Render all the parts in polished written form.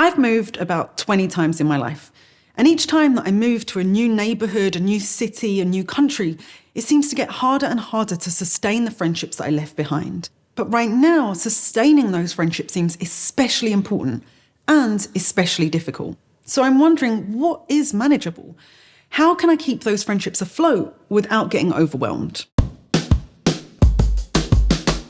I've moved about 20 times in my life. And each time that I move to a new neighbourhood, a new city, a new country, it seems to get harder and harder to sustain the friendships that I left behind. But right now, sustaining those friendships seems especially important and especially difficult. So I'm wondering, what is manageable? How can I keep those friendships afloat without getting overwhelmed?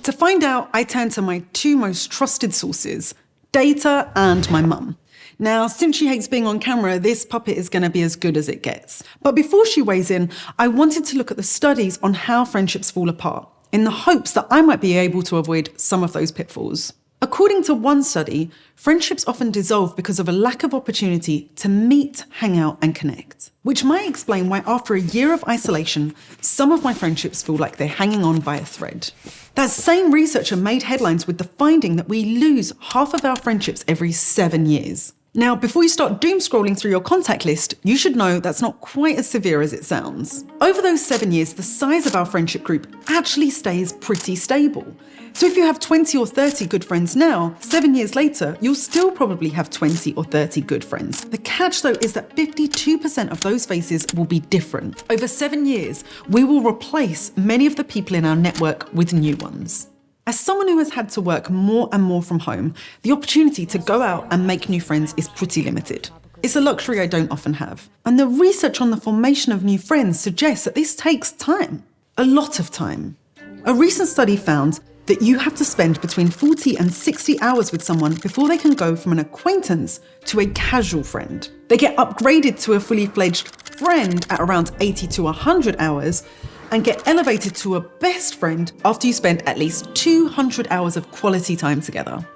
To find out, I turn to my two most trusted sources, data and my mum. Now, since she hates being on camera, this puppet is going to be as good as it gets. But before she weighs in, I wanted to look at the studies on how friendships fall apart, in the hopes that I might be able to avoid some of those pitfalls. According to one study, friendships often dissolve because of a lack of opportunity to meet, hang out, and connect. Which might explain why after a year of isolation, some of my friendships feel like they're hanging on by a thread. That same researcher made headlines with the finding that we lose half of our friendships every 7 years. Now, before you start doom scrolling through your contact list, you should know that's not quite as severe as it sounds. Over those 7 years, the size of our friendship group actually stays pretty stable. So if you have 20 or 30 good friends now, 7 years later, you'll still probably have 20 or 30 good friends. The catch though is that 52% of those faces will be different. Over 7 years, we will replace many of the people in our network with new ones. As someone who has had to work more and more from home, the opportunity to go out and make new friends is pretty limited. It's a luxury I don't often have. And the research on the formation of new friends suggests that this takes time. A lot of time. A recent study found that you have to spend between 40 and 60 hours with someone before they can go from an acquaintance to a casual friend. They get upgraded to a fully fledged friend at around 80 to 100 hours, and get elevated to a best friend after you spend at least 200 hours of quality time together.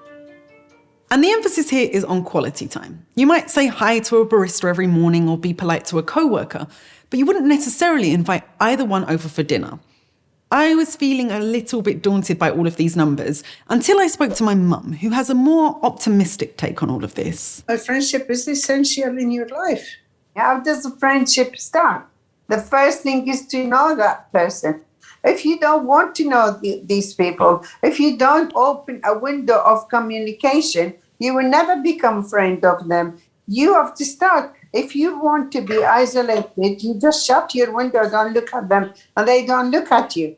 And the emphasis here is on quality time. You might say hi to a barista every morning or be polite to a co-worker, but you wouldn't necessarily invite either one over for dinner. I was feeling a little bit daunted by all of these numbers until I spoke to my mum, who has a more optimistic take on all of this. A friendship is essential in your life. How does a friendship start? The first thing is to know that person. If you don't want to know these people, if you don't open a window of communication, you will never become a friend of them. You have to start. If you want to be isolated, you just shut your window, don't look at them, and they don't look at you.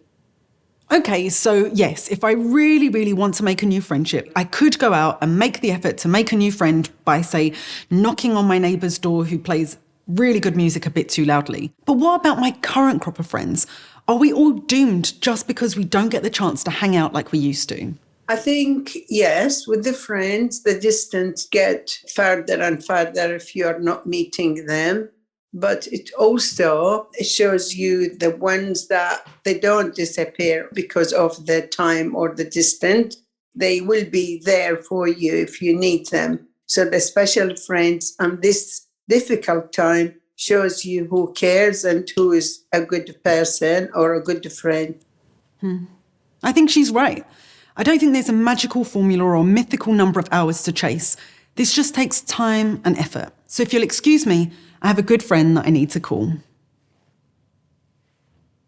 Okay, so yes, if I really, really want to make a new friendship, I could go out and make the effort to make a new friend by, say, knocking on my neighbour's door who plays really good music a bit too loudly. But what about my current crop of friends? Are we all doomed just because we don't get the chance to hang out like we used to? I think, yes, with the friends, the distance get further and further if you're not meeting them. But it also shows you the ones that they don't disappear because of the time or the distance. They will be there for you if you need them. So the special friends and this difficult time shows you who cares and who is a good person or a good friend. I think she's right. I don't think there's a magical formula or mythical number of hours to chase. This just takes time and effort. So if you'll excuse me, I have a good friend that I need to call.